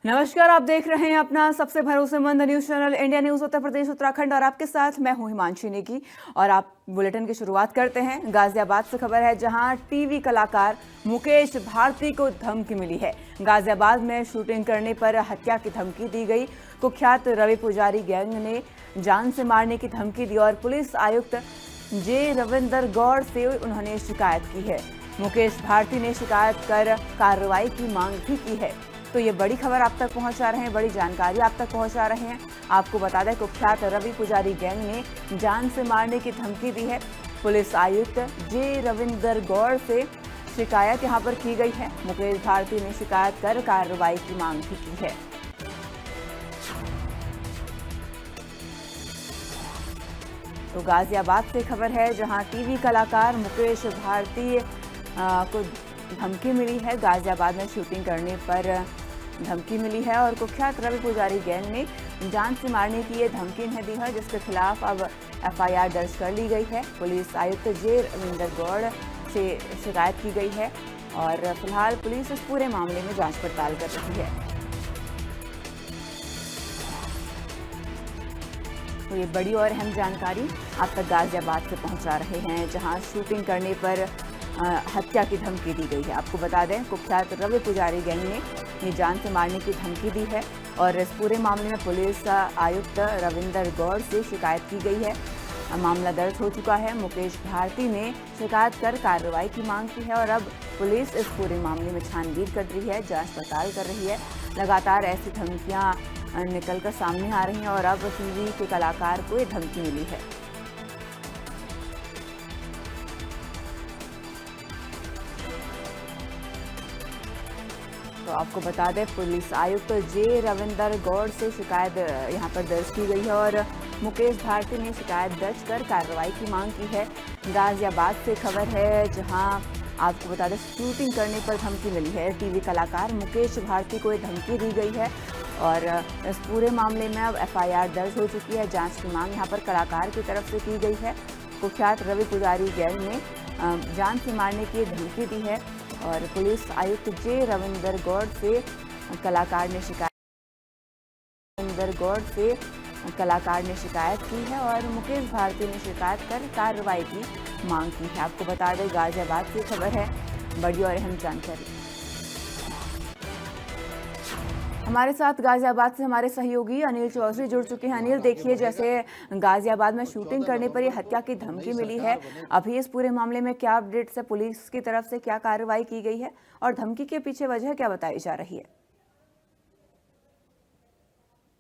नमस्कार, आप देख रहे हैं अपना सबसे भरोसेमंद news channel India news Uttar Pradesh Uttarakhand और आपके साथ मैं हूं हिमांशी नेगी। और आप बुलेटिन की शुरुआत करते हैं। गाजियाबाद से खबर है, जहां टीवी कलाकार मुकेश भारती को धमकी मिली है। गाजियाबाद में शूटिंग करने पर हत्या की धमकी दी गई। कुख्यात रवि पुजारी गैंग ने जान से मारने की धमकी दी और पुलिस आयुक्त जे रविंदर गौड़ से उन्होंने शिकायत की है। मुकेश भारती ने शिकायत कर कार्रवाई की मांग भी की है। तो ये बड़ी खबर आप तक पहुंचा रहे हैं, बड़ी जानकारी आप तक पहुंचा रहे हैं। आपको बता दें, कुख्यात रवि पुजारी गैंग ने जान से मारने की धमकी दी है। पुलिस आयुक्त जे रविंदर गौड़ से शिकायत यहां पर की गई है। मुकेश भारती ने शिकायत कर कार्रवाई की मांग भी की है। तो गाजियाबाद से खबर है, जहां टीवी कलाकार मुकेश भारती को धमकी मिली है। गाजियाबाद में शूटिंग करने पर धमकी मिली है और कुख्यात रवि पुजारी गैंग ने जान से मारने की ये धमकी इन्हें दी है, जिसके खिलाफ अब एफआईआर दर्ज कर ली गई है। पुलिस आयुक्त जे रविंदर गौड़ से शिकायत की गई है और फिलहाल पुलिस इस पूरे मामले में जांच पड़ताल कर रही है। तो ये बड़ी और अहम जानकारी आप तक गाजियाबाद से पहुंचा रहे हैं, जहां शूटिंग करने पर हत्या की धमकी दी गई है। आपको बता दें, कुख्यात रवि पुजारी गैंग ने जान से मारने की धमकी दी है और इस पूरे मामले में पुलिस आयुक्त रविंदर गौड़ से शिकायत की गई है। मामला दर्ज हो चुका है। मुकेश भारती ने शिकायत कर कार्रवाई की मांग की है और अब पुलिस इस पूरे मामले में छानबीन कर रही है, जांच पड़ताल कर रही है। लगातार ऐसी धमकियां निकलकर सामने आ रही हैं और अब टीवी के कलाकार को ये धमकी मिली है। तो आपको बता दें, पुलिस आयुक्त जे रविंदर गौड़ से शिकायत यहां पर दर्ज की गई है और मुकेश भारती ने शिकायत दर्ज कर कार्रवाई की मांग की है। गाजियाबाद से खबर है, जहां आपको बता दें, शूटिंग करने पर धमकी मिली है। टीवी कलाकार मुकेश भारती को ये धमकी दी गई है और इस पूरे मामले में अब एफआईआर दर्ज हो चुकी है। जांच की मांग यहां पर कलाकार की तरफ से की गई है। कुख्यात रवि पुजारी गैंग ने जान से मारने की धमकी दी है और पुलिस आयुक्त जे रविंदर गौड़ से कलाकार ने शिकायत की है और मुकेश भारती ने शिकायत कर कार्रवाई की मांग की है। आपको बता दें, गाजियाबाद से खबर है, बड़ी और अहम जानकारी। हमारे साथ गाजियाबाद से हमारे सहयोगी अनिल चौधरी जुड़ चुके हैं। अनिल, देखिए, जैसे गाजियाबाद में शूटिंग करने पर ये हत्या की धमकी मिली है, अभी इस पूरे मामले में क्या अपडेट्स है? पुलिस की तरफ से क्या कार्रवाई की गई है और धमकी के पीछे वजह क्या बताई जा रही है?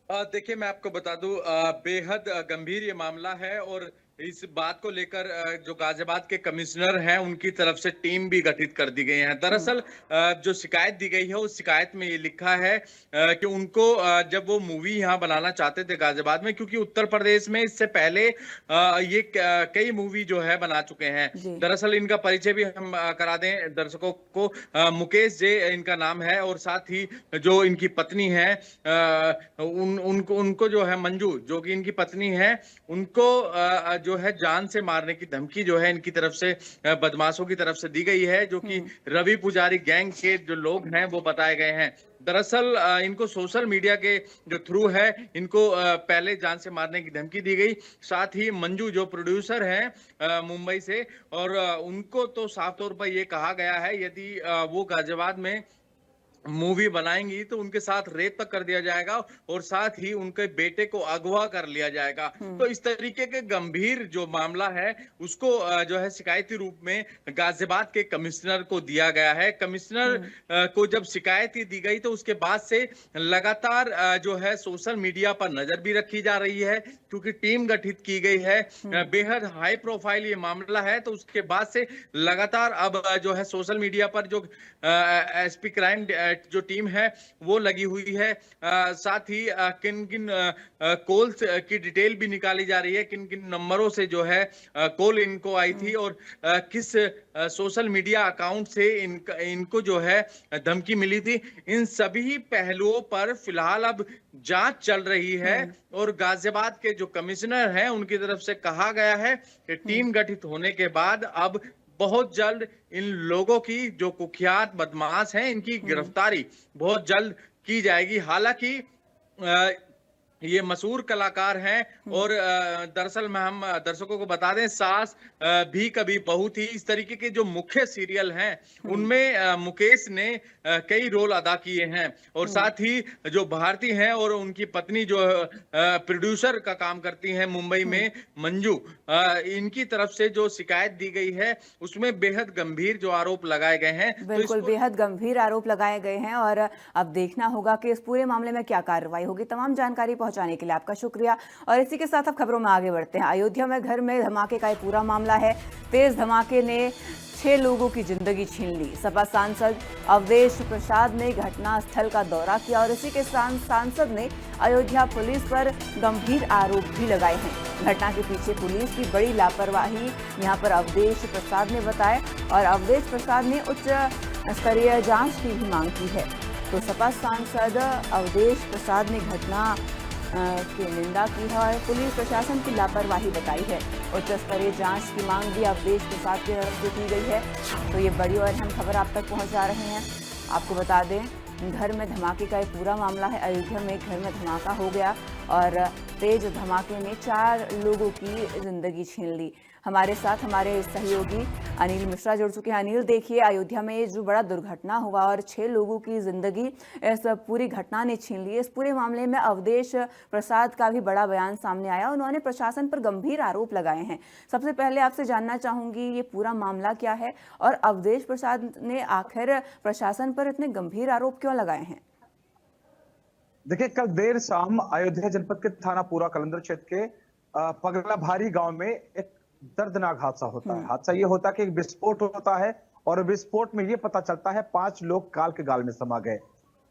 देखिए, मैं आपको बता दूं, बेहद गंभीर ये मामला है और इस बात को लेकर जो गाजियाबाद के कमिश्नर हैं, उनकी तरफ से टीम भी गठित कर दी गई है। दरअसल जो शिकायत दी गई है, उस शिकायत में ये लिखा है कि उनको जब वो मूवी यहाँ बनाना चाहते थे गाजियाबाद में, क्योंकि उत्तर प्रदेश में इससे पहले ये कई मूवी जो है बना चुके हैं। दरअसल इनका परिचय भी हम करा दें दर्शकों को। मुकेश जे इनका नाम है और साथ ही जो इनकी पत्नी है, उनको जो है मंजू, जो कि इनकी पत्नी है, उनको जो है जान से मारने की धमकी जो है इनकी तरफ से बदमाशों की तरफ से दी गई है, जो कि रवि पुजारी गैंग के जो लोग हैं वो बताए गए हैं। दरअसल इनको सोशल मीडिया के जो थ्रू है, इनको पहले जान से मारने की धमकी दी गई। साथ ही मंजू जो प्रोड्यूसर हैं मुंबई से, और उनको तो साफ तौर पर ये कहा गया है, यदि वो गाजियाबाद में मूवी बनाएंगी तो उनके साथ रेप तक कर दिया जाएगा और साथ ही उनके बेटे को अगवा कर लिया जाएगा। तो इस तरीके के गंभीर जो मामला है, उसको जो है शिकायती रूप में गाजियाबाद के कमिश्नर को दिया गया है। कमिश्नर को जब शिकायत दी गई तो उसके बाद से लगातार जो है सोशल मीडिया पर नजर भी रखी जा रही है, क्योंकि टीम गठित की गई है। बेहद हाई प्रोफाइल ये मामला है, तो उसके बाद से लगातार अब जो है सोशल मीडिया पर जो एसपी क्राइम जो टीम है वो लगी हुई है। साथ ही किन किन कॉल्स की डिटेल भी निकाली जा रही है, किन किन नंबरों से जो है कॉल इनको आई थी और किस सोशल मीडिया अकाउंट से इनको जो है धमकी मिली थी। इन सभी पहलुओं पर फिलहाल अब जांच चल रही है और गाजियाबाद के जो कमिश्नर हैं उनकी तरफ से कहा गया है कि टीम गठित होने के बाद अब बहुत जल्द इन लोगों की, जो कुख्यात बदमाश हैं, इनकी गिरफ्तारी बहुत जल्द की जाएगी। हालांकि ये मशहूर कलाकार हैं और दरअसल में हम दर्शकों को बता दें, सास भी कभी बहू थी, इस तरीके के जो मुख्य सीरियल हैं उनमें मुकेश ने कई रोल अदा किए हैं। और साथ ही जो भारती हैं और उनकी पत्नी जो प्रोड्यूसर का काम करती हैं मुंबई में, मंजू, इनकी तरफ से जो शिकायत दी गई है उसमें बेहद गंभीर जो आरोप लगाए गए हैं। बिल्कुल, बेहद गंभीर आरोप लगाए गए हैं और अब देखना होगा कि इस पूरे मामले में क्या कार्रवाई होगी। तमाम जानकारी पहुंचाने के लिए आपका शुक्रिया। और इसी के साथ अब खबरों में आगे बढ़ते हैं। अयोध्या में घर में धमाके का एक पूरा मामला है। तेज धमाके ने 6 लोगों की जिंदगी छीन ली। सपा सांसद अवधेश प्रसाद ने घटनास्थल का दौरा किया और इसी के साथ सांसद ने अयोध्या पुलिस पर गंभीर आरोप भी लगाए हैं। घटना के पीछे पुलिस की बड़ी लापरवाही यहां पर अवधेश प्रसाद ने बताया और अवधेश प्रसाद ने उच्च स्तरीय जांच की भी मांग की है। तो सपा सांसद अवधेश प्रसाद ने घटना की निंदा की है और पुलिस प्रशासन की लापरवाही बताई है। उच्च स्तरीय जांच की मांग भी अवधेश प्रसाद की तरफ से की गई है। तो ये बड़ी और अहम खबर आप तक पहुंचा रहे हैं। आपको बता दें, घर में धमाके का एक पूरा मामला है। अयोध्या में घर में धमाका हो गया और तेज धमाके ने 4 लोगों की जिंदगी छीन ली। हमारे साथ हमारे सहयोगी अनिल मिश्रा जुड़ चुके हैं। अनिल, देखिए, अयोध्या में ये जो बड़ा दुर्घटना हुआ और 6 लोगों की जिंदगी इस पूरी घटना ने छीन ली। इस पूरे मामले में अवधेश प्रसाद का भी बड़ा बयान सामने आया। उन्होंने प्रशासन पर गंभीर आरोप लगाए हैं। सबसे पहले आपसे जानना चाहूंगी, ये पूरा मामला क्या है और अवधेश प्रसाद ने आखिर प्रशासन पर इतने गंभीर आरोप क्यों लगाए हैं? देखिए, कल देर शाम अयोध्या जनपद के थाना पूरा कलंदर क्षेत्र के पगला भारी गांव में एक दर्दनाक हादसा होता है। हादसा ये होता है कि एक विस्फोट होता है और विस्फोट में ये पता चलता है 5 लोग काल के गाल में समा गए।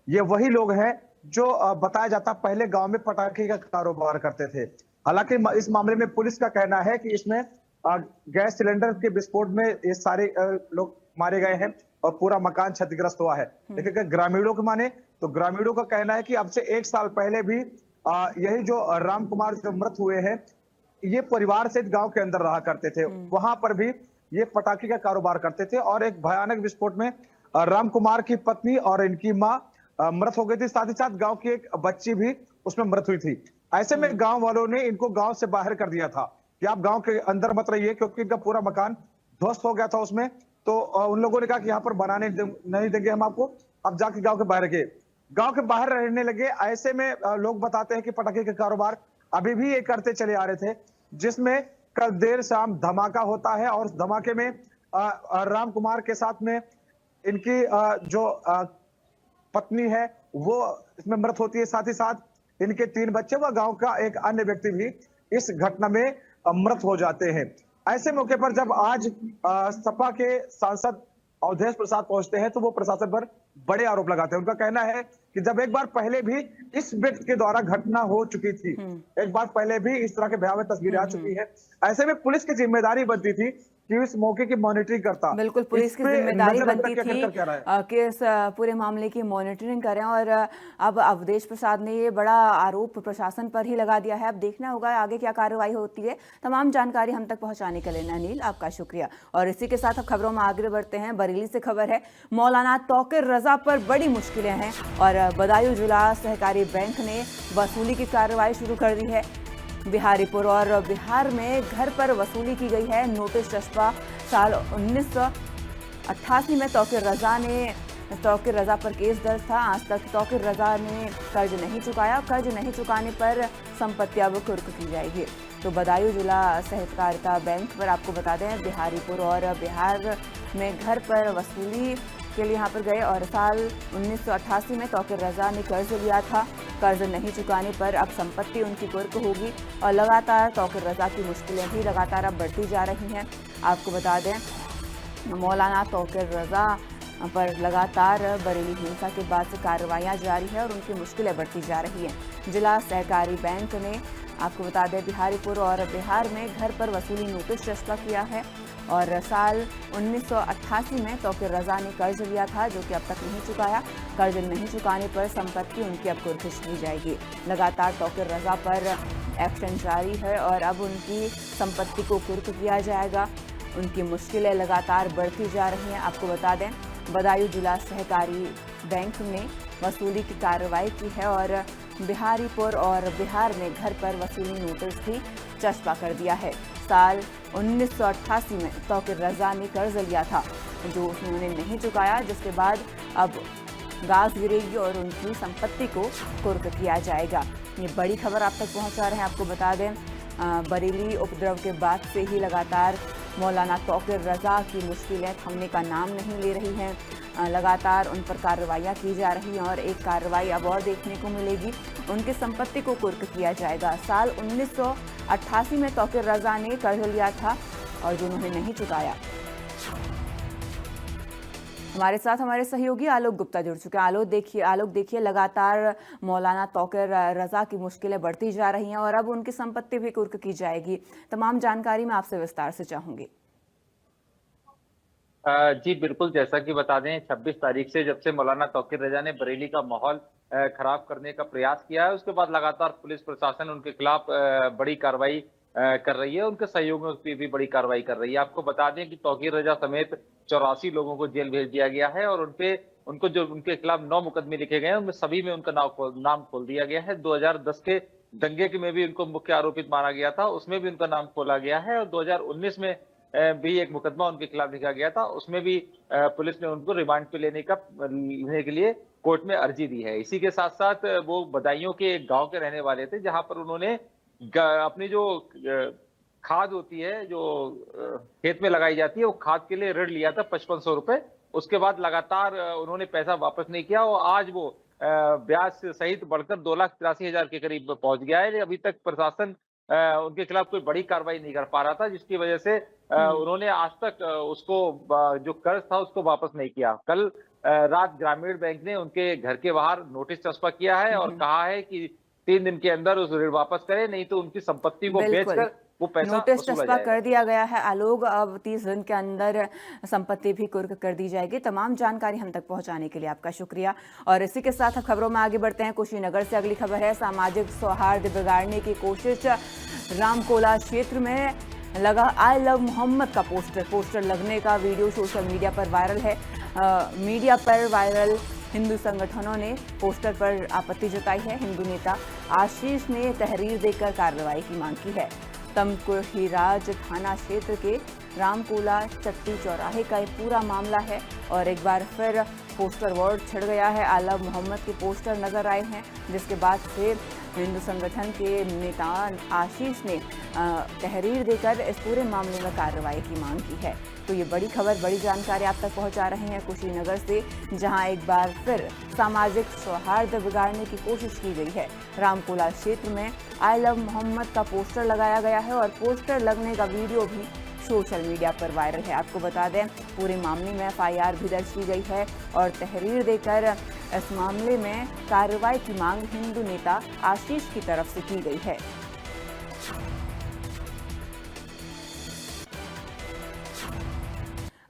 ये वही लोग हैं जो बताया जाता पहले गांव में पटाखे का कारोबार करते थे। हालांकि इस मामले में पुलिस का कहना है कि इसमें गैस सिलेंडर के विस्फोट में ये सारे लोग मारे गए हैं और पूरा मकान क्षतिग्रस्त हुआ है। लेकिन अगर ग्रामीणों को माने तो ग्रामीणों का कहना है कि अब से 1 साल पहले भी यही जो राम कुमार जो मृत हुए हैं, ये परिवार से गांव के अंदर रहा करते थे। वहां पर भी ये पटाखे का कारोबार करते थे और एक भयानक विस्फोट में राम कुमार की पत्नी और इनकी मां मृत हो गई थी। साथ ही साथ गांव की एक बच्ची भी उसमें मृत हुई थी। ऐसे में गांव वालों ने इनको गांव से बाहर कर दिया था कि आप गांव के अंदर मत रहिए, क्योंकि इनका पूरा मकान ध्वस्त हो गया था उसमें। तो उन लोगों ने कहा कि यहाँ पर बनाने नहीं देंगे हम आपको, अब जाके गांव के बाहर गए, गांव के बाहर रहने लगे। ऐसे में लोग बताते हैं कि पटाखे का कारोबार अभी भी ये करते चले आ रहे थे, जिसमें कल देर शाम धमाका होता है और धमाके में राम कुमार के साथ में इनकी जो पत्नी है वो इसमें मृत होती है। साथ ही साथ इनके 3 बच्चे व गांव का एक अन्य व्यक्ति भी इस घटना में मृत हो जाते हैं। ऐसे मौके पर जब आज सपा के सांसद अवधेश प्रसाद पहुंचते हैं तो वो प्रशासन पर बड़े आरोप लगाते हैं। उनका कहना है कि जब एक बार पहले भी इस व्यक्ति के द्वारा घटना हो चुकी थी, एक बार पहले भी इस तरह के भयावह तस्वीरें आ चुकी है। ऐसे में पुलिस की जिम्मेदारी बनती थी कि इस मौके की मॉनिटरिंग करता। बिल्कुल, पुलिस की जिम्मेदारी बनती थी कि इस पूरे मामले की मॉनिटरिंग करें और अब अवधेश प्रसाद ने ये बड़ा आरोप प्रशासन पर ही लगा दिया है। अब देखना होगा आगे क्या कार्रवाई होती है। तमाम जानकारी हम तक पहुंचाने के लिए अनिल, आपका शुक्रिया। और इसी के साथ अब खबरों में आगे बढ़ते हैं। बरेली से खबर है, मौलाना तौकीर रजा पर बड़ी मुश्किलें हैं और बदायूं जिला सहकारी बैंक ने वसूली की कार्रवाई शुरू कर दी है। बिहारीपुर और बिहार में घर पर वसूली की गई है। नोटिस चस्पा साल 1988 में तौकीर रजा पर केस दर्ज था। आज तक तौकीर रजा ने कर्ज नहीं चुकाया। कर्ज नहीं चुकाने पर संपत्ति अब कुर्क की जाएगी। तो बदायूं जिला सहकारिता बैंक पर आपको बता दें, बिहारीपुर और बिहार में घर पर वसूली के लिए यहाँ पर गए और साल 1988 में तौकीर रजा ने कर्ज लिया था। कर्ज नहीं चुकाने पर अब संपत्ति उनकी कुर्क होगी और लगातार तौकीर रजा की मुश्किलें भी लगातार अब बढ़ती जा रही हैं। आपको बता दें, मौलाना तौकीर रजा पर लगातार बरेली हिंसा के बाद से कार्रवाइयाँ जारी है और उनकी मुश्किलें बढ़ती जा रही हैं। जिला सहकारी बैंक ने आपको बता दें, बिहारीपुर और बिहार में घर पर वसूली नोटिस चस्पा किया है और साल 1988 में तौकीर रजा ने कर्ज लिया था जो कि अब तक नहीं चुकाया। कर्ज नहीं चुकाने पर संपत्ति उनकी अब कुर्क की जाएगी। लगातार तौकीर रजा पर एक्शन जारी है और अब उनकी संपत्ति को कुर्क किया जाएगा। उनकी मुश्किलें लगातार बढ़ती जा रही हैं। आपको बता दें, बदायूं जिला सहकारी बैंक ने वसूली की कार्रवाई की है और बिहारीपुर और बिहार में घर पर वसूली नोटिस भी चस्पा कर दिया है। साल 1988 में तौकीर रजा ने कर्ज लिया था जो उन्होंने नहीं चुकाया, जिसके बाद अब गाज गिरेगी और उनकी संपत्ति को कुर्क किया जाएगा। ये बड़ी खबर आप तक पहुंचा रहे हैं। आपको बता दें, बरेली उपद्रव के बाद से ही लगातार मौलाना तौकीर रजा की मुश्किलें थमने का नाम नहीं ले रही हैं। लगातार उन पर कार्रवाइयाँ की जा रही हैं और एक कार्रवाई अब और देखने को मिलेगी, उनकी संपत्ति को कुर्क किया जाएगा। साल 1988 में तौकीर रजा ने कर्ज लिया था और जो उन्होंने नहीं चुकाया। हमारे साथ हमारे सहयोगी आलोक गुप्ता जुड़ चुके हैं। आलोक देखिए लगातार मौलाना तौकीर रजा की मुश्किलें बढ़ती जा रही हैं और अब उनकी संपत्ति भी कुर्क की जाएगी। तमाम जानकारी मैं आपसे विस्तार से चाहूंगी। जी बिल्कुल, जैसा कि बता दें 26 तारीख से जब से मौलाना तौकीर रजा ने बरेली का माहौल खराब करने का प्रयास किया है, उसके बाद लगातार पुलिस प्रशासन उनके खिलाफ बड़ी कार्रवाई कर रही है, उनके सहयोगियों पे भी बड़ी कार्रवाई कर रही है। आपको बता दें कि तौकीर रजा समेत 84 लोगों को जेल भेज दिया गया है और उनको जो उनके खिलाफ 9 मुकदमे लिखे गए हैं उनमें सभी में उनका नाम खोल दिया गया है। 2010 के दंगे के में भी उनको मुख्य आरोपित माना गया था, उसमें भी उनका नाम खोला गया है और 2019 में भी एक मुकदमा उनके खिलाफ लिखा गया था, उसमें भी पुलिस ने उनको रिमांड पे लेने के लिए कोर्ट में अर्जी दी है। इसी के साथ साथ वो बदायूं के एक गांव के रहने वाले थे, जहां पर उन्होंने अपनी जो खाद होती है जो खेत में लगाई जाती है, वो खाद के लिए ऋण लिया था 5500 रुपए। उसके बाद लगातार उन्होंने पैसा वापस नहीं किया और आज वो ब्याज सहित बढ़कर 2,83,000 के करीब पहुंच गया है। अभी तक प्रशासन उनके खिलाफ कोई बड़ी कार्रवाई नहीं कर पा रहा था, जिसकी वजह से उन्होंने आज तक उसको जो कर्ज था उसको वापस नहीं किया। कल रात ग्रामीण बैंक ने उनके घर के बाहर नोटिस चस्पा किया है और कहा है कि 3 दिन के अंदर उस ऋण वापस करें, नहीं तो उनकी संपत्ति को बेचकर वो पैसा नोटिस वसूला चस्पा जाएगा। कर दिया गया है आलोक। अब 30 दिन के अंदर संपत्ति भी कुर्क कर दी जाएगी। तमाम जानकारी हम तक पहुंचाने के लिए आपका शुक्रिया। और इसी के साथ अब खबरों में आगे बढ़ते हैं। कुशीनगर से अगली खबर है, सामाजिक सौहार्द बिगाड़ने की कोशिश। रामकोला क्षेत्र में लगा आई लव मोहम्मद का पोस्टर लगने का वीडियो सोशल मीडिया पर वायरल है। मीडिया पर वायरल हिंदू संगठनों ने पोस्टर पर आपत्ति जताई है। हिंदू नेता आशीष ने तहरीर देकर कार्रवाई की मांग की है। तमकुहीराज थाना क्षेत्र के रामकोला चट्टी चौराहे का ये पूरा मामला है और एक बार फिर पोस्टर वॉर छिड़ गया है। आई लव मोहम्मद के पोस्टर नजर आए हैं, जिसके बाद से हिंदू संगठन के नेता आशीष ने तहरीर देकर इस पूरे मामले में कार्रवाई की मांग की है। तो ये बड़ी खबर, बड़ी जानकारी आप तक पहुंचा रहे हैं कुशीनगर से, जहां एक बार फिर सामाजिक सौहार्द बिगाड़ने की कोशिश की गई है। रामकोला क्षेत्र में आई लव मोहम्मद का पोस्टर लगाया गया है और पोस्टर लगने का वीडियो भी सोशल मीडिया पर वायरल है। आपको बता दें पूरे मामले में FIR भी दर्ज की गई है और तहरीर देकर इस मामले में कार्रवाई की मांग हिंदू नेता आशीष की तरफ से की गई है।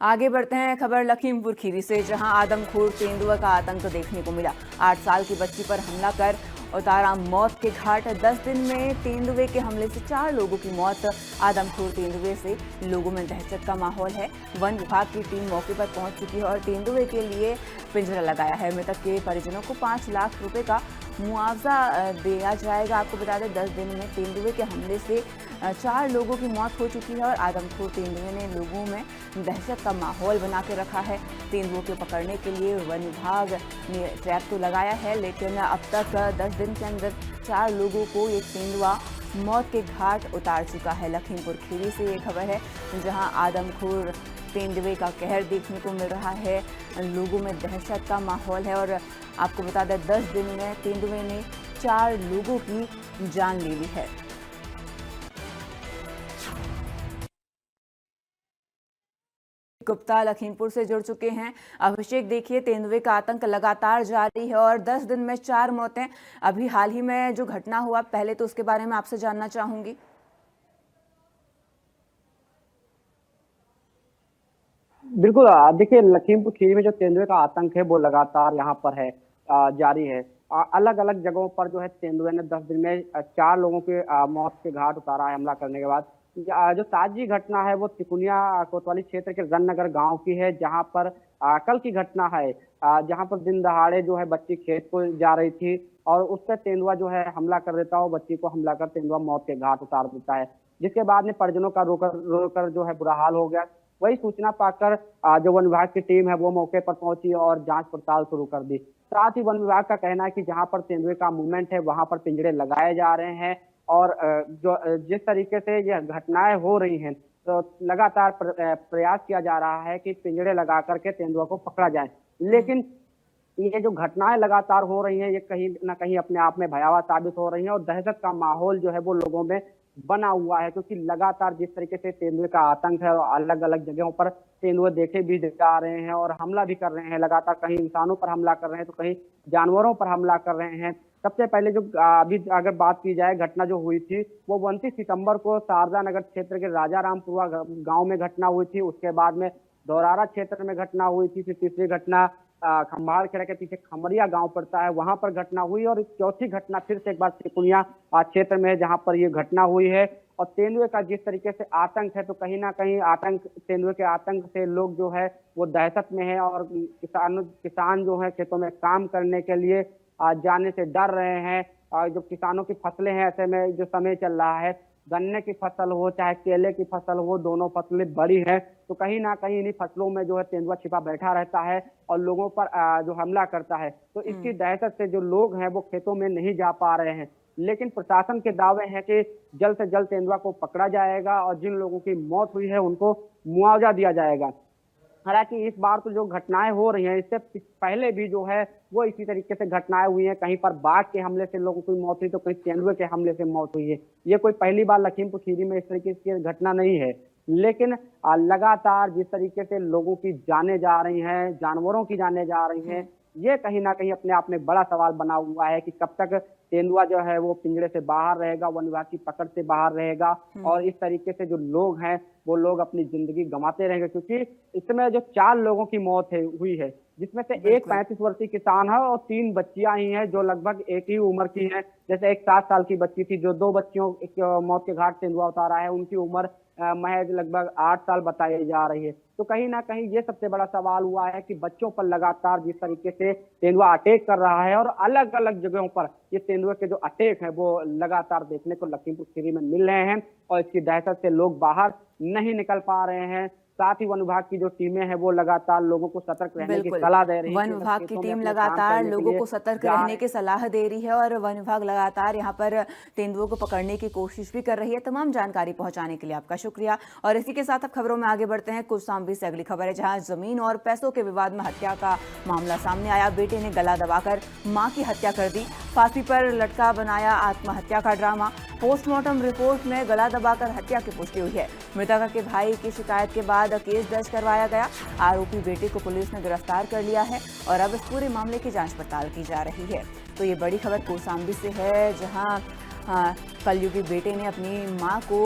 आगे बढ़ते हैं खबर लखीमपुर खीरी से, जहां आदमखोर तेंदुआ का आतंक देखने को मिला। 8 साल की बच्ची पर हमला कर उतारा मौत के घाट। 10 दिन में तेंदुए के हमले से 4 लोगों की मौत। आदमखोर तेंदुए से लोगों में दहशत का माहौल है। वन विभाग की टीम मौके पर पहुंच चुकी है और तेंदुए के लिए पिंजरा लगाया है। मृतक के परिजनों को 5 लाख रुपए का मुआवजा दिया जाएगा। आपको बता दें 10 दिन में तेंदुए के हमले से 4 लोगों की मौत हो चुकी है और आदमखोर तेंदुए ने लोगों में दहशत का माहौल बना के रखा है। तेंदुओं को पकड़ने के लिए वन विभाग ने ट्रैप तो लगाया है, लेकिन अब तक 10 दिन के अंदर 4 लोगों को ये तेंदुआ मौत के घाट उतार चुका है। लखीमपुर खीरी से ये खबर है, जहां आदमखोर तेंदुए का कहर देखने को मिल रहा है। लोगों में दहशत का माहौल है और आपको बता दें 10 दिन में तेंदुए ने 4 लोगों की जान ले ली है। गुप्ता लखीमपुर से जुड़ चुके हैं। अभिषेक, देखिए तेंदुए का आतंक लगातार जारी है और 10 दिन में 4 मौतें। अभी हाल ही में जो घटना हुआ, पहले तो उसके बारे में आपसे जानना चाहूंगी। बिल्कुल, देखिए लखीमपुर खीरी में जो तेंदुए का आतंक है वो लगातार यहाँ पर है, जारी है। अलग अलग जगहों पर जो है तेंदुए ने 10 दिन में 4 लोगों के मौत के घाट उतारा है हमला करने के बाद। जो ताजी घटना है वो तिकुनिया कोतवाली क्षेत्र के जननगर गांव की है, जहां पर कल की घटना है। जहां पर दिन दहाड़े जो है बच्ची खेत को जा रही थी और उस पर तेंदुआ जो है हमला कर देता है और बच्ची को हमला कर तेंदुआ मौत के घाट उतार देता है, जिसके बाद में परिजनों का रोकर जो है बुरा हाल हो गया। वही सूचना पाकर जो वन विभाग की टीम है वो मौके पर पहुंची और जांच पड़ताल शुरू कर दी। साथ ही वन विभाग का कहना है कि जहां पर तेंदुए का मूवमेंट है वहां पर पिंजरे लगाए जा रहे हैं और जो जिस तरीके से यह घटनाएं हो रही हैं तो लगातार प्रयास किया जा रहा है कि पिंजरे लगा करके तेंदुआ को पकड़ा जाए। लेकिन ये जो घटनाएं लगातार हो रही हैं ये कहीं ना कहीं अपने आप में भयावह साबित हो रही हैं और दहशत का माहौल जो है वो लोगों में बना हुआ है, क्योंकि लगातार जिस तरीके से तेंदुए का आतंक है और अलग अलग जगहों पर तेंदुए देखे भी जा रहे हैं और हमला भी कर रहे हैं, लगातार कहीं इंसानों पर हमला कर रहे हैं तो कहीं जानवरों पर हमला कर रहे हैं। सबसे पहले जो अभी अगर बात की जाए घटना जो हुई थी वो 29 सितंबर को शारदा नगर क्षेत्र के राजारामपुरा गांव में घटना हुई थी। उसके बाद में दौरारा क्षेत्र में घटना हुई थी। फिर तीसरी घटना खम्बाड़ खेड़ा के पीछे खमरिया गांव पड़ता है, वहां पर घटना हुई और चौथी घटना फिर से एक बार त्रिपुनिया क्षेत्र में जहां पर ये घटना हुई है। और तेंदुए का जिस तरीके से आतंक है तो कहीं ना कहीं तेंदुए के आतंक से लोग जो है वो दहशत में है और किसान जो है खेतों में काम करने के लिए जाने से डर रहे हैं। और जो किसानों की फसलें हैं ऐसे में जो समय चल रहा है, गन्ने की फसल हो चाहे केले की फसल हो, दोनों फसलें बड़ी हैं तो कहीं ना कहीं इन्हीं फसलों में जो है तेंदुआ छिपा बैठा रहता है और लोगों पर जो हमला करता है। तो इसकी दहशत से जो लोग हैं वो खेतों में नहीं जा पा रहे हैं। लेकिन प्रशासन के दावे हैं कि जल्द से जल्द तेंदुआ को पकड़ा जाएगा और जिन लोगों की मौत हुई है उनको मुआवजा दिया जाएगा। हालांकि इस बार तो जो घटनाएं हो रही हैं इससे पहले भी जो है वो इसी तरीके से घटनाएं हुई हैं। कहीं पर बाघ के हमले से लोगों की मौत हुई तो कहीं तेंदुए के हमले से मौत हुई है। ये कोई पहली बार लखीमपुर खीरी में इस तरीके की घटना नहीं है। लेकिन लगातार जिस तरीके से लोगों की जाने जा रही हैं, जानवरों की जाने जा रही हैं, ये कहीं ना कहीं अपने आप में बड़ा सवाल बना हुआ है कि कब तक तेंदुआ जो है वो पिंजरे से बाहर रहेगा, वन विभाग की पकड़ से बाहर रहेगा और इस तरीके से जो लोग हैं वो लोग अपनी जिंदगी गंवाते रहेंगे। क्योंकि इस समय जो 4 लोगों की मौत हुई है जिसमें से एक 35 वर्षीय किसान है और 3 बच्चियां ही हैं जो लगभग एक ही उम्र की हैं। जैसे एक 7 साल की बच्ची थी जो 2 बच्चियों मौत के घाट तेंदुआ उतारा है, उनकी उम्र महज लगभग 8 साल बताई जा रही है। तो कहीं ना कहीं ये सबसे बड़ा सवाल हुआ है कि बच्चों पर लगातार जिस तरीके से तेंदुआ अटैक कर रहा है और अलग अलग जगहों पर ये तेंदुए के जो अटैक है वो लगातार देखने को लखीमपुर खीरी में मिल रहे हैं और इसकी दहशत से लोग बाहर नहीं निकल पा रहे हैं। साथ ही वन विभाग की जो टीमें हैं वो लगातार लोगों को सतर्क रहने की सलाह दे रही है। वन विभाग की टीम लगातार लोगों को सतर्क रहने की सलाह दे रही है और वन विभाग लगातार यहाँ पर तेंदुओं को पकड़ने की कोशिश भी कर रही है। तमाम जानकारी पहुंचाने के लिए आपका शुक्रिया। और इसी के साथ अब खबरों में आगे बढ़ते हैं। कौशाम्बी से अगली खबर है जहाँ जमीन और पैसों के विवाद में हत्या का मामला सामने आया। बेटे ने गला दबाकर मां की हत्या कर दी, फांसी पर लटका बनाया आत्महत्या का ड्रामा। पोस्टमार्टम रिपोर्ट में गला दबाकर हत्या की पुष्टि हुई है। मृतका के भाई की शिकायत के बाद केस दर्ज करवाया गया। आरोपी बेटे को पुलिस ने गिरफ्तार कर लिया है और अब इस पूरे मामले की जांच पड़ताल की जा रही है। तो ये बड़ी खबर कौशाम्बी से है जहां कलयुगी बेटे ने अपनी मां को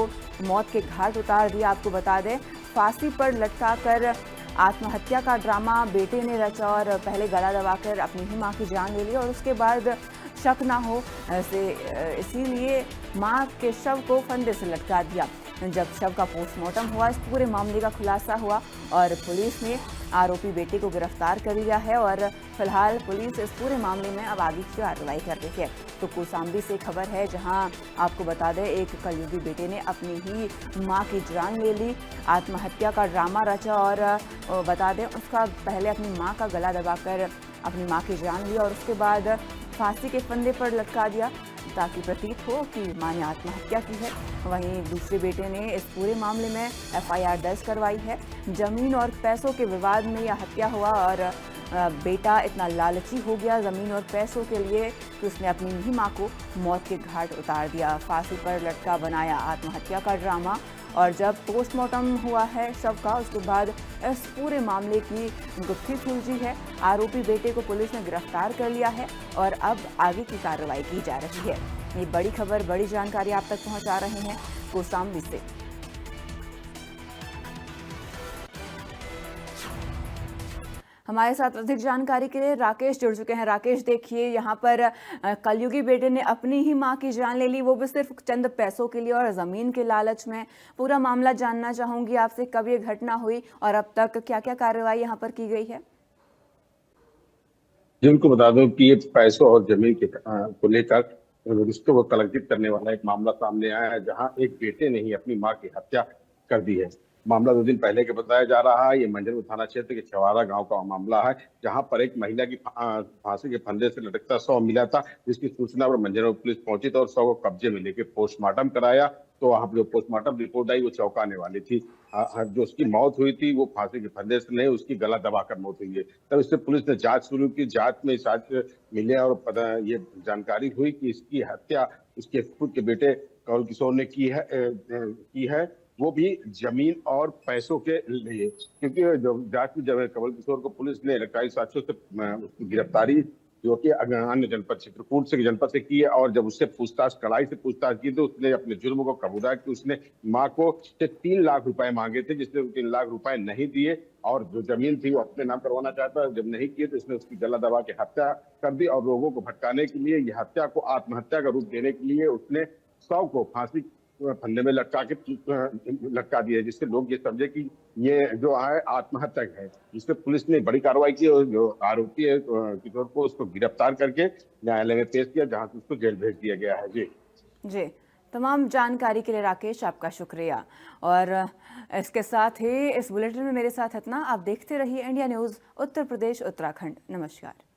मौत के घाट उतार दिया। आपको बता दें फांसी पर लटकाकर आत्महत्या का ड्रामा बेटे ने रचा और पहले गला दबाकर अपनी ही मां की जान ले ली और उसके बाद शक ना हो इसीलिए मां के शव को फंदे से लटका दिया। जब शव का पोस्टमार्टम हुआ इस पूरे मामले का खुलासा हुआ और पुलिस ने आरोपी बेटे को गिरफ्तार कर लिया है और फिलहाल पुलिस इस पूरे मामले में अब आगे की कार्रवाई कर रही है। तो कौशाम्बी से खबर है जहां आपको बता दें एक कलयुगी बेटे ने अपनी ही मां की जान ले ली, आत्महत्या का ड्रामा रचा और बता दें उसका पहले अपनी मां का गला दबाकर अपनी मां की जान ली और उसके बाद फांसी के फंदे पर लटका दिया ताकि प्रतीत हो कि मां ने आत्महत्या की है। वहीं दूसरे बेटे ने इस पूरे मामले में FIR दर्ज करवाई है। जमीन और पैसों के विवाद में यह हत्या हुआ और बेटा इतना लालची हो गया जमीन और पैसों के लिए कि उसने अपनी ही मां को मौत के घाट उतार दिया। फांसी पर लटका बनाया आत्महत्या का ड्रामा और जब पोस्टमार्टम हुआ है शव का उसके बाद इस पूरे मामले की गुत्थी सुलझी है। आरोपी बेटे को पुलिस ने गिरफ्तार कर लिया है और अब आगे की कार्रवाई की जा रही है। ये बड़ी खबर, बड़ी जानकारी आप तक पहुंचा रहे हैं कौशाम्बी से। हमारे साथ अधिक जानकारी के लिए राकेश जुड़ चुके हैं। राकेश देखिए यहाँ पर कलयुगी बेटे ने अपनी ही मां की जान ले ली, वो भी सिर्फ चंद पैसों के लिए और जमीन के लालच में। पूरा मामला जानना चाहूंगी आपसे, कब ये घटना हुई और अब तक क्या क्या कार्रवाई यहाँ पर की गई है? जिनको बता दो कि ये पैसों और जमीन के को लेकर रिश्तों को कलंकित करने वाला एक मामला सामने आया है, जहां एक बेटे ने ही अपनी मां की हत्या कर दी है। मामला 2 दिन पहले के बताया जा रहा है। ये मंझनपुर थाना क्षेत्र के छवारा गांव का मामला है, जहां पर एक महिला की फांसी के फंदे से लटकता शव मिला था, जिसकी सूचना पर मंझनपुर पुलिस पहुंची तो और शव को कब्जे में लेकर पोस्टमार्टम कराया। तो वहां पर जो पोस्टमार्टम रिपोर्ट आई वो चौंकाने वाली थी। जो उसकी मौत हुई थी वो फांसी के फंदे से नहीं, उसकी गला दबाकर मौत हुई है। तब इससे पुलिस ने जांच शुरू की। जांच में साक्ष्य मिले और पता ये जानकारी हुई कि इसकी हत्या उसके खुद के बेटे कवल किशोर ने की है, वो भी जमीन और पैसों के लिए। क्योंकि जो जांच में जब कवल किशोर को पुलिस ने इलेक्ट्रॉनिक साक्ष्यों से उसकी गिरफ्तारी जो कि अन्य जनपद चित्रकूट से जनपद से की है, और जब उससे कड़ाई से पूछताछ की तो उसने अपने जुर्म को कबूला कि उसने मां को 3 लाख रुपए मांगे थे, जिसने 3 लाख रुपए नहीं दिए, और जो जमीन थी वो अपने नाम करवाना चाहता है। जब नहीं किए तो इसने उसकी गला दबा के हत्या कर दी, और लोगों को भटकाने के लिए, ये हत्या को आत्महत्या का रूप देने के लिए उसने शव को फांसी फंदे में लटका दिया, जिससे लोग ये समझे कि ये जो है आत्महत्या है। जिससे पुलिस ने बड़ी कार्रवाई की और जो आरोपी है किशोर को, उसको गिरफ्तार करके न्यायालय में पेश किया, जहां से उसको जेल भेज दिया गया है। जी तमाम जानकारी के लिए राकेश आपका शुक्रिया। और इसके साथ ही इस बुलेटिन में मेरे साथ इतना। आप देखते रहिए इंडिया न्यूज़ उत्तर प्रदेश उत्तराखंड। नमस्कार।